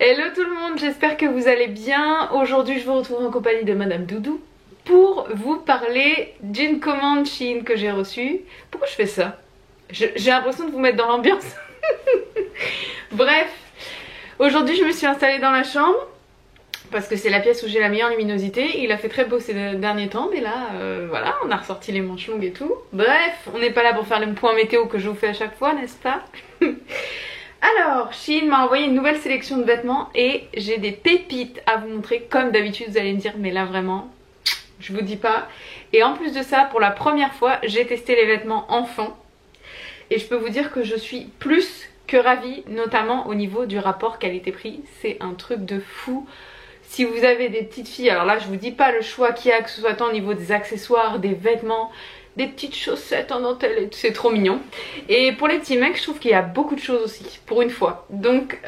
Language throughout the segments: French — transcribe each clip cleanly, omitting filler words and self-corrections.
Hello tout le monde, j'espère que vous allez bien. Aujourd'hui je vous retrouve en compagnie de Madame Doudou pour vous parler d'une commande Shein que j'ai reçue. Pourquoi je fais ça? J'ai l'impression de vous mettre dans l'ambiance. Bref, aujourd'hui je me suis installée dans la chambre parce que c'est la pièce où j'ai la meilleure luminosité. Il a fait très beau ces derniers temps, mais là voilà, on a ressorti les manches longues et tout. Bref, on n'est pas là pour faire le point météo que je vous fais à chaque fois, n'est-ce pas? Alors, Shein m'a envoyé une nouvelle sélection de vêtements et j'ai des pépites à vous montrer. Comme d'habitude, vous allez me dire, mais là vraiment, je vous dis pas. Et en plus de ça, pour la première fois, j'ai testé les vêtements enfants. Et je peux vous dire que je suis plus que ravie, notamment au niveau du rapport qualité-prix. C'est un truc de fou. Si vous avez des petites filles, alors là je vous dis pas le choix qu'il y a, que ce soit tant au niveau des accessoires, des vêtements, des petites chaussettes en dentelle, c'est trop mignon. Et pour les petits mecs, je trouve qu'il y a beaucoup de choses aussi, pour une fois. Donc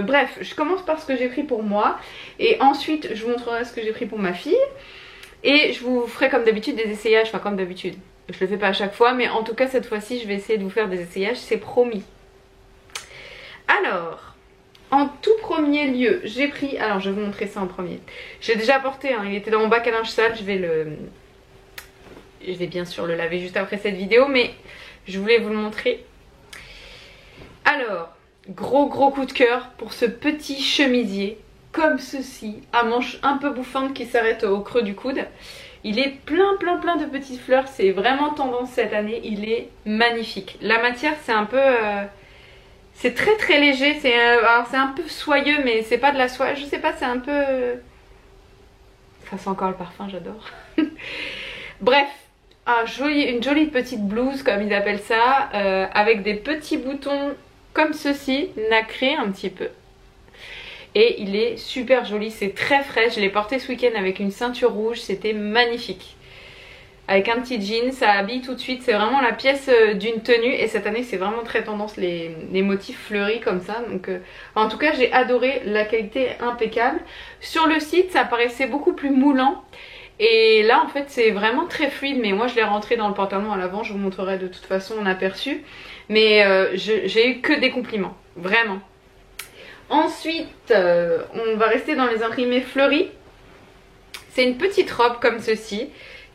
bref, je commence par ce que j'ai pris pour moi. Et ensuite je vous montrerai ce que j'ai pris pour ma fille. Et je vous ferai comme d'habitude des essayages, enfin comme d'habitude. Je le fais pas à chaque fois, mais en tout cas cette fois-ci je vais essayer de vous faire des essayages, c'est promis. Alors... en tout premier lieu, j'ai pris... alors je vais vous montrer ça en premier. J'ai déjà porté, hein, il était dans mon bac à linge sale. Je vais bien sûr le laver juste après cette vidéo, mais je voulais vous le montrer. Alors, gros coup de cœur pour ce petit chemisier, comme ceci, à manches un peu bouffantes qui s'arrête au creux du coude. Il est plein de petites fleurs, c'est vraiment tendance cette année, il est magnifique. La matière c'est un peu... c'est très léger, c'est un peu soyeux mais c'est pas de la soie, je sais pas, c'est un peu... ça sent encore le parfum, j'adore. Bref, une jolie petite blouse comme ils appellent ça, avec des petits boutons comme ceci, nacrés un petit peu. Et il est super joli, c'est très frais, je l'ai porté ce week-end avec une ceinture rouge, c'était magnifique. Avec un petit jean, ça habille tout de suite, c'est vraiment la pièce d'une tenue. Et cette année c'est vraiment très tendance les motifs fleuris comme ça. Donc en tout cas j'ai adoré, la qualité est impeccable. Sur le site ça paraissait beaucoup plus moulant. Et là en fait c'est vraiment très fluide. Mais moi je l'ai rentré dans le pantalon à l'avant, je vous montrerai de toute façon en aperçu. Mais j'ai eu que des compliments, vraiment. Ensuite on va rester dans les imprimés fleuris. C'est une petite robe comme ceci,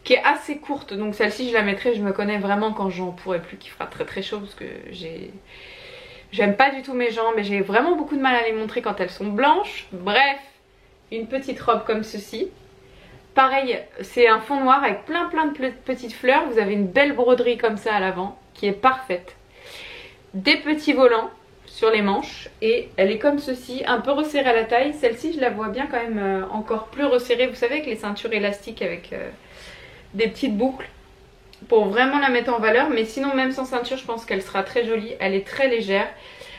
qui est assez courte, donc celle-ci je la mettrai, je me connais vraiment quand j'en pourrai plus, qu'il fera très chaud parce que j'aime pas du tout mes jambes et j'ai vraiment beaucoup de mal à les montrer quand elles sont blanches. Bref, une petite robe comme ceci. Pareil, c'est un fond noir avec plein de petites fleurs, vous avez une belle broderie comme ça à l'avant qui est parfaite. Des petits volants sur les manches et elle est comme ceci, un peu resserrée à la taille. Celle-ci je la vois bien quand même encore plus resserrée, vous savez, avec les ceintures élastiques avec... des petites boucles pour vraiment la mettre en valeur. Mais sinon même sans ceinture je pense qu'elle sera très jolie. Elle est très légère,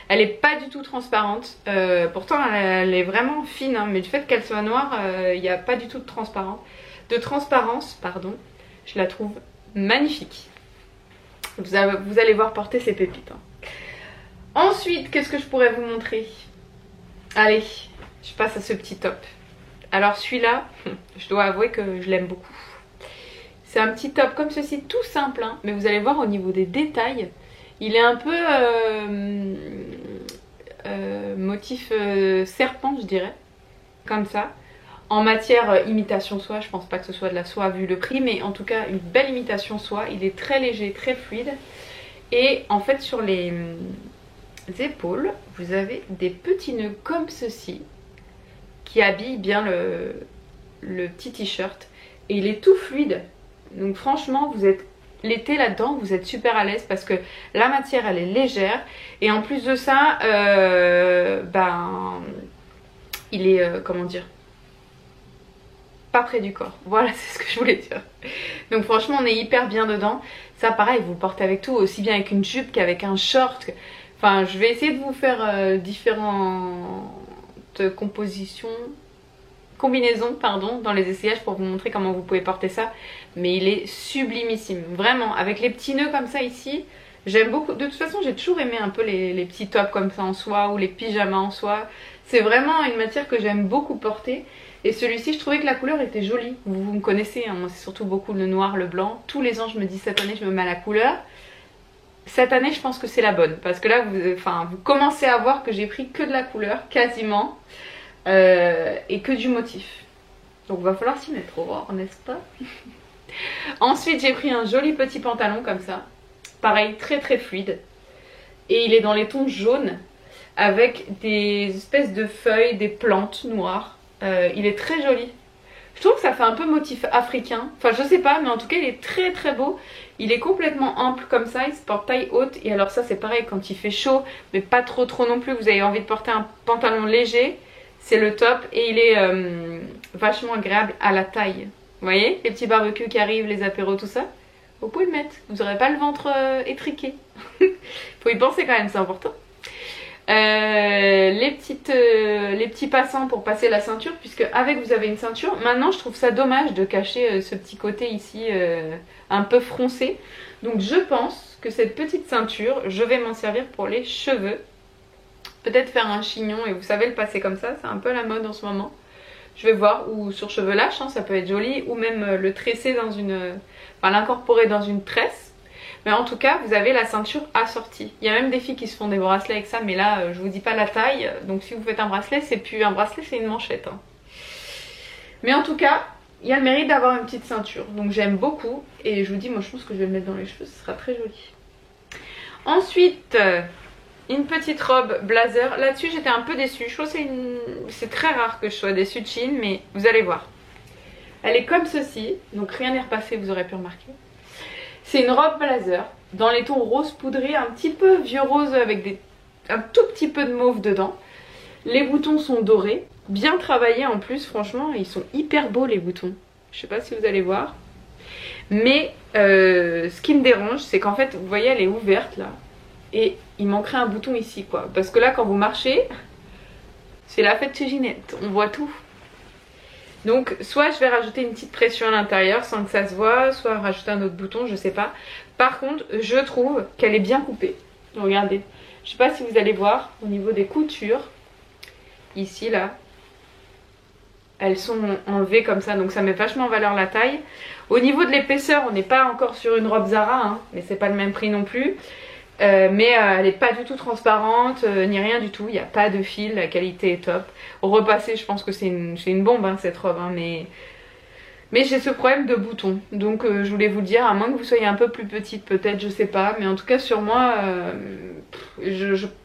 elle est pas du tout transparente, pourtant elle est vraiment fine hein, mais du fait qu'elle soit noire il n'y a pas du tout de transparence, pardon. Je la trouve magnifique. Vous allez voir porter ces pépites hein. Ensuite qu'est-ce que je pourrais vous montrer? Allez, je passe à ce petit top. Alors celui-là je dois avouer que je l'aime beaucoup. C'est un petit top comme ceci, tout simple hein, mais vous allez voir au niveau des détails, il est un peu motif serpent je dirais, comme ça. En matière imitation soie, je pense pas que ce soit de la soie vu le prix, mais en tout cas une belle imitation soie. Il est très léger, très fluide. Et en fait sur les épaules, vous avez des petits nœuds comme ceci, qui habillent bien le petit t-shirt. Et il est tout fluide. Donc franchement vous êtes l'été là-dedans, vous êtes super à l'aise parce que la matière elle est légère. Et en plus de ça, il est, comment dire, pas près du corps. Voilà, c'est ce que je voulais dire. Donc franchement on est hyper bien dedans. Ça pareil, vous le portez avec tout, aussi bien avec une jupe qu'avec un short. Enfin je vais essayer de vous faire différentes combinaisons pardon, dans les essayages pour vous montrer comment vous pouvez porter ça. Mais il est sublimissime, vraiment, avec les petits nœuds comme ça ici. J'aime beaucoup, de toute façon j'ai toujours aimé un peu les petits tops comme ça en soie ou les pyjamas en soie. C'est vraiment une matière que j'aime beaucoup porter. Et celui-ci je trouvais que la couleur était jolie. Vous me connaissez hein, moi c'est surtout beaucoup le noir, le blanc. Tous les ans je me dis cette année je me mets à la couleur. cette année je pense que c'est la bonne. Parce que là vous commencez à voir que j'ai pris que de la couleur quasiment. Et que du motif. Donc va falloir s'y mettre au revoir, n'est-ce pas? Ensuite j'ai pris un joli petit pantalon comme ça. Pareil, très très fluide. Et il est dans les tons jaunes avec des espèces de feuilles, des plantes noires. Il est très joli. Je trouve que ça fait un peu motif africain. Enfin je sais pas, mais en tout cas il est très très beau. Il est complètement ample comme ça, il se porte taille haute. Et alors ça c'est pareil quand il fait chaud, mais pas trop non plus. Vous avez envie de porter un pantalon léger, c'est le top. Et il est vachement agréable à la taille. Vous voyez les petits barbecues qui arrivent, les apéros, tout ça. Vous pouvez le mettre, vous n'aurez pas le ventre étriqué. Faut y penser quand même, c'est important. Les petits passants pour passer la ceinture, puisque avec vous avez une ceinture. Maintenant je trouve ça dommage de cacher ce petit côté ici un peu froncé. Donc je pense que cette petite ceinture, je vais m'en servir pour les cheveux. Peut-être faire un chignon et vous savez le passer comme ça, c'est un peu la mode en ce moment. Je vais voir, ou sur cheveux lâches, hein, ça peut être joli, ou même le tresser dans une... Enfin l'incorporer dans une tresse. Mais en tout cas, vous avez la ceinture assortie. Il y a même des filles qui se font des bracelets avec ça, mais là, je vous dis pas la taille. Donc si vous faites un bracelet, c'est plus un bracelet, c'est une manchette. Hein. Mais en tout cas, il y a le mérite d'avoir une petite ceinture. Donc j'aime beaucoup. Et je vous dis, moi je pense que je vais le mettre dans les cheveux, ce sera très joli. Ensuite, une petite robe blazer. Là-dessus, j'étais un peu déçue. Je trouve que c'est très rare que je sois déçue de Shein, mais vous allez voir. Elle est comme ceci, donc rien n'est repassé, vous aurez pu remarquer. C'est une robe blazer dans les tons rose poudré, un petit peu vieux rose avec un tout petit peu de mauve dedans. Les boutons sont dorés, bien travaillés en plus, franchement, ils sont hyper beaux les boutons. Je sais pas si vous allez voir. Mais ce qui me dérange, c'est qu'en fait, vous voyez, elle est ouverte là. Et il manquerait un bouton ici quoi. Parce que là, quand vous marchez, c'est la fête chez Ginette, on voit tout. Donc soit je vais rajouter une petite pression à l'intérieur sans que ça se voit, soit rajouter un autre bouton, je sais pas. Par contre, je trouve qu'elle est bien coupée. Regardez, je sais pas si vous allez voir au niveau des coutures, ici là, elles sont enlevées comme ça, donc ça met vachement en valeur la taille. Au niveau de l'épaisseur, on n'est pas encore sur une robe Zara, hein, mais c'est pas le même prix non plus. Elle n'est pas du tout transparente, ni rien du tout, il n'y a pas de fil, la qualité est top. Au repassé, je pense que c'est une bombe hein, cette robe, hein, mais j'ai ce problème de bouton. Donc je voulais vous le dire, à moins que vous soyez un peu plus petite peut-être, je sais pas, mais en tout cas sur moi,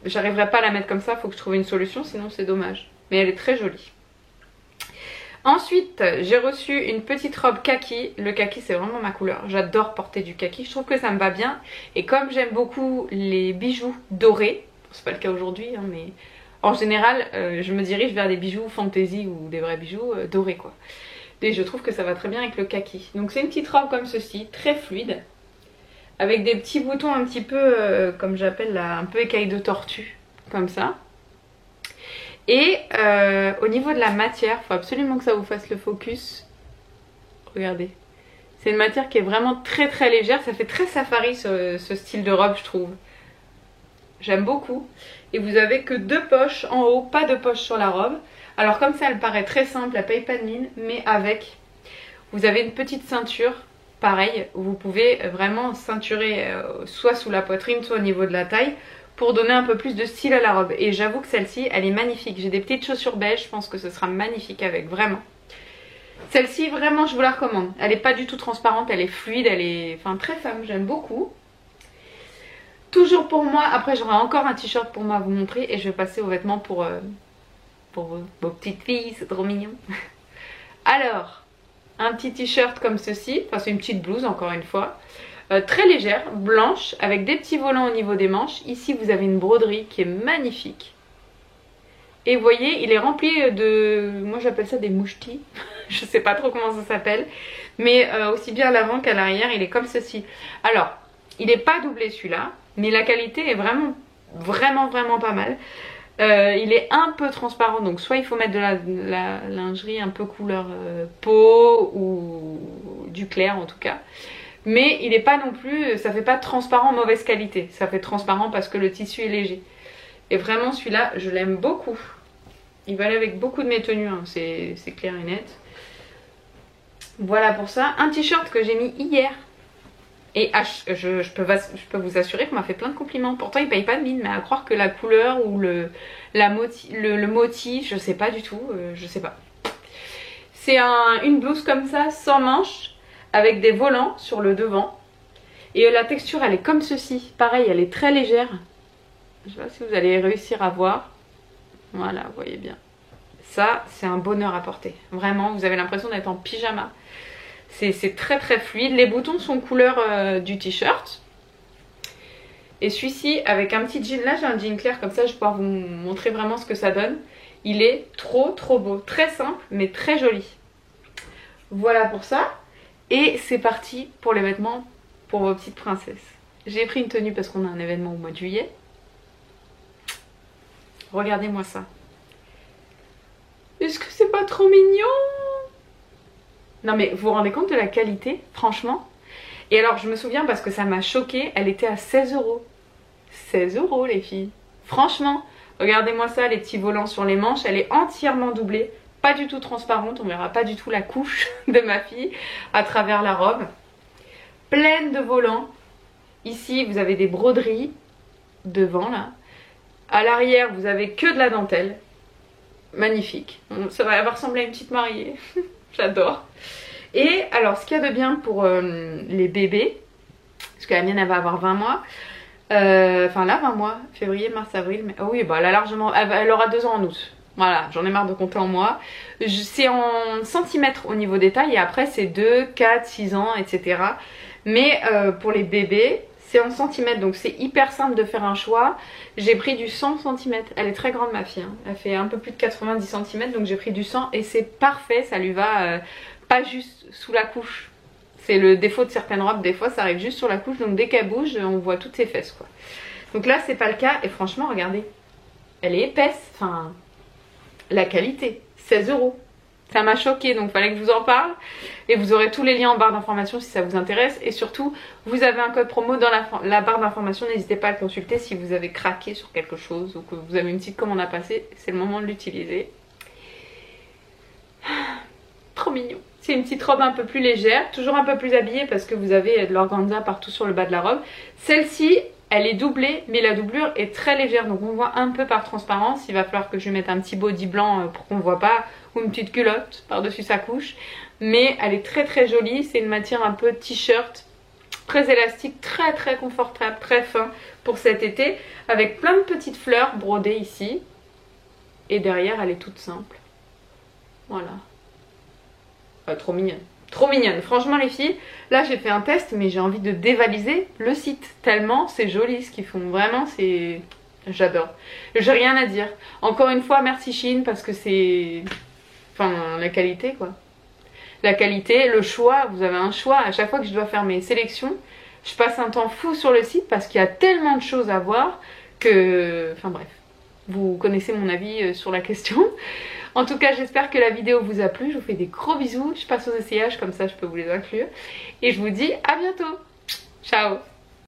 j'arriverai pas à la mettre comme ça, faut que je trouve une solution, sinon c'est dommage. Mais elle est très jolie. Ensuite, j'ai reçu une petite robe kaki. Le kaki, c'est vraiment ma couleur. J'adore porter du kaki. Je trouve que ça me va bien. Et comme j'aime beaucoup les bijoux dorés, c'est pas le cas aujourd'hui, hein, mais en général, je me dirige vers des bijoux fantasy ou des vrais bijoux dorés, quoi. Et je trouve que ça va très bien avec le kaki. Donc c'est une petite robe comme ceci, très fluide, avec des petits boutons un petit peu, comme j'appelle là, un peu écaille de tortue, comme ça. Et au niveau de la matière, il faut absolument que ça vous fasse le focus. Regardez. C'est une matière qui est vraiment très très légère. Ça fait très safari ce style de robe, je trouve. J'aime beaucoup. Et vous avez que 2 poches en haut, pas de poche sur la robe. Alors comme ça, elle paraît très simple, elle paye pas de mine. Mais avec, vous avez une petite ceinture. Pareil, où vous pouvez vraiment ceinturer soit sous la poitrine, soit au niveau de la taille, pour donner un peu plus de style à la robe. Et j'avoue que celle-ci, elle est magnifique. J'ai des petites chaussures beige, je pense que ce sera magnifique avec, vraiment. Celle-ci, vraiment, je vous la recommande. Elle n'est pas du tout transparente, elle est fluide, elle est enfin très femme, j'aime beaucoup. Toujours pour moi, après j'aurai encore un t-shirt pour moi à vous montrer et je vais passer aux vêtements pour vos petites filles, c'est trop mignon. Alors, un petit t-shirt comme ceci, enfin c'est une petite blouse encore une fois. Très légère, blanche, avec des petits volants au niveau des manches. Ici, vous avez une broderie qui est magnifique. Et vous voyez, il est rempli de... Moi, j'appelle ça des mouchetis. Je sais pas trop comment ça s'appelle. Mais aussi bien à l'avant qu'à l'arrière, il est comme ceci. Alors, il n'est pas doublé celui-là. Mais la qualité est vraiment pas mal. Il est un peu transparent. Donc, soit il faut mettre de la lingerie un peu couleur peau ou du clair en tout cas. Mais il n'est pas non plus, ça fait pas transparent mauvaise qualité. Ça fait transparent parce que le tissu est léger. Et vraiment celui-là, je l'aime beaucoup. Il va aller avec beaucoup de mes tenues, hein, c'est clair et net. Voilà pour ça. Un t-shirt que j'ai mis hier. Et je peux vous assurer qu'on m'a fait plein de compliments. Pourtant il paye pas de mine, mais à croire que la couleur ou le motif, je sais pas du tout, je sais pas. C'est une blouse comme ça, sans manches, avec des volants sur le devant. Et la texture elle est comme ceci, pareil elle est très légère. Je sais pas si vous allez réussir à voir. Voilà, vous voyez bien. Ça c'est un bonheur à porter. Vraiment, vous avez l'impression d'être en pyjama. C'est très très fluide. Les boutons sont couleur du t-shirt. Et celui-ci avec un petit jean. Là j'ai un jean clair comme ça, je vais pouvoir vous montrer vraiment ce que ça donne. Il est trop beau. Très simple mais très joli. Voilà pour ça. Et c'est parti pour les vêtements pour vos petites princesses. J'ai pris une tenue parce qu'on a un événement au mois de juillet. Regardez-moi ça. Est-ce que c'est pas trop mignon? Non mais vous vous rendez compte de la qualité, franchement? Et alors je me souviens parce que ça m'a choquée, elle était à 16 €. 16 € les filles. Franchement, regardez-moi ça, les petits volants sur les manches, elle est entièrement doublée. Pas du tout transparente, on verra pas du tout la couche de ma fille à travers la robe. Pleine de volants. Ici vous avez des broderies devant là. À l'arrière vous avez que de la dentelle. Magnifique. Ça va ressembler à une petite mariée. J'adore. Et alors ce qu'il y a de bien pour les bébés, parce que la mienne elle va avoir 20 mois, enfin là 20 mois, février, mars, avril, mais oh oui bah elle a largement, elle aura 2 ans en août. Voilà, j'en ai marre de compter en mois. C'est en centimètres au niveau des tailles et après c'est 2, 4, 6 ans, etc. Mais pour les bébés, c'est en centimètres, donc c'est hyper simple de faire un choix. J'ai pris du 100 cm, elle est très grande ma fille, hein. Elle fait un peu plus de 90 cm, donc j'ai pris du 100 et c'est parfait, ça lui va pas juste sous la couche. C'est le défaut de certaines robes, des fois ça arrive juste sur la couche, donc dès qu'elle bouge, on voit toutes ses fesses quoi. Donc là c'est pas le cas et franchement regardez, elle est épaisse, enfin la qualité, 16 €. Ça m'a choquée, donc fallait que je vous en parle. Et vous aurez tous les liens en barre d'information si ça vous intéresse. Et surtout, vous avez un code promo dans la barre d'information. N'hésitez pas à le consulter si vous avez craqué sur quelque chose ou que vous avez une petite commande à passer. C'est le moment de l'utiliser. Trop mignon. C'est une petite robe un peu plus légère, toujours un peu plus habillée parce que vous avez de l'organza partout sur le bas de la robe. Celle-ci, elle est doublée, mais la doublure est très légère, donc on voit un peu par transparence. Il va falloir que je mette un petit body blanc pour qu'on ne voit pas, ou une petite culotte par-dessus sa couche. Mais elle est très jolie, c'est une matière un peu t-shirt, très élastique, très confortable, très fin pour cet été, avec plein de petites fleurs brodées ici. Et derrière, elle est toute simple. Voilà. Trop mignonne. Trop mignonne. Franchement les filles, là j'ai fait un test mais j'ai envie de dévaliser le site. Tellement c'est joli ce qu'ils font. Vraiment c'est... J'adore. J'ai rien à dire. Encore une fois merci Shein parce que c'est... Enfin la qualité quoi. La qualité, le choix, vous avez un choix. À chaque fois que je dois faire mes sélections, je passe un temps fou sur le site parce qu'il y a tellement de choses à voir que... Enfin bref. Vous connaissez mon avis sur la question. En tout cas, j'espère que la vidéo vous a plu. Je vous fais des gros bisous. Je passe aux essayages, comme ça je peux vous les inclure. Et je vous dis à bientôt. Ciao.